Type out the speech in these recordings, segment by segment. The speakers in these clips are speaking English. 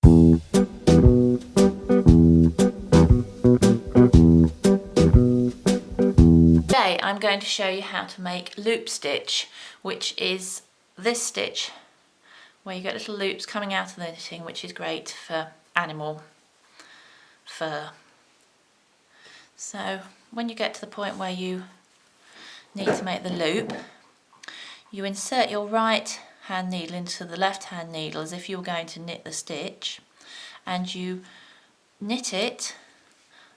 Today I'm going to show you how to make loop stitch, which is this stitch where you get little loops coming out of the knitting, which is great for animal fur. So when you get to the point where you need to make the loop, you insert your right hand needle into the left hand needle as if you were going to knit the stitch, and you knit it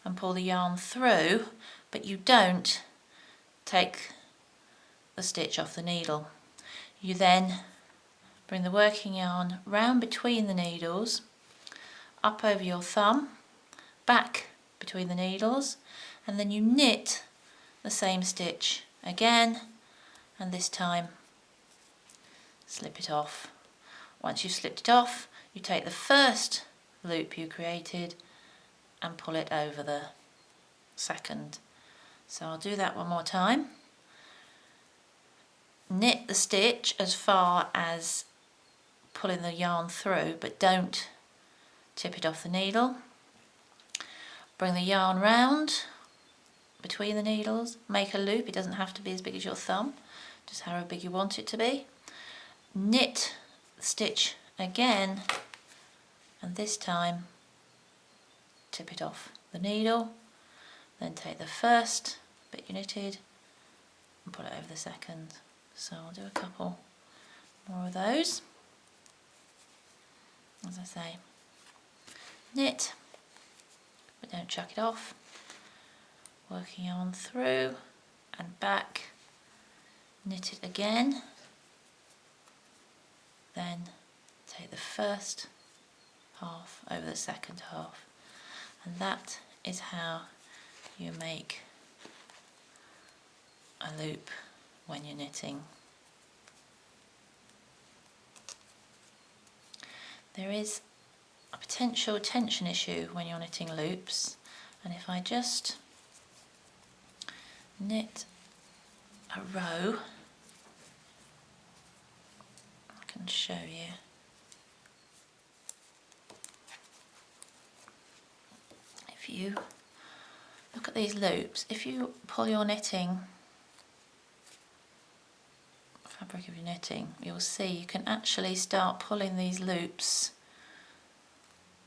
and pull the yarn through, but you don't take the stitch off the needle. You then bring the working yarn round between the needles, up over your thumb, back between the needles, and then you knit the same stitch again, and this time slip it off. Once you've slipped it off, you take the first loop you created and pull it over the second. So I'll do that one more time. Knit the stitch as far as pulling the yarn through, but don't tip it off the needle. Bring the yarn round between the needles, make a loop. It doesn't have to be as big as your thumb, just however big you want it to be. Knit the stitch again, and this time tip it off the needle. Then take the first bit you knitted and put it over the second. So I'll do a couple more of those. As I say, knit, but don't chuck it off. Working on through and back, knit it again. Then take the first half over the second half. And that is how you make a loop when you're knitting. There is a potential tension issue when you're knitting loops, and if I just knit a row, I can show you. If you look at these loops, if you pull your knitting, fabric of your knitting, you'll see you can actually start pulling these loops,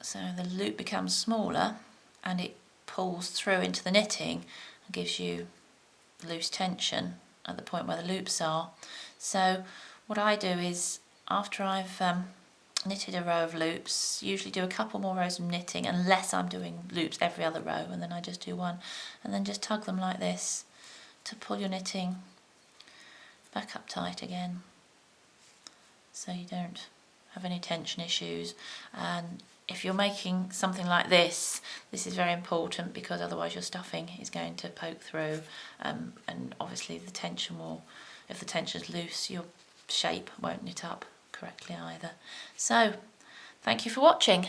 so the loop becomes smaller and it pulls through into the knitting and gives you loose tension at the point where the loops are. So what I do is, after I've knitted a row of loops, usually do a couple more rows of knitting, unless I'm doing loops every other row, and then I just do one, and then just tug them like this to pull your knitting back up tight again, so you don't have any tension issues. And if you're making something like this, this is very important, because otherwise your stuffing is going to poke through, and obviously the tension will, if the tension's loose, your shape won't knit up correctly either. So thank you for watching.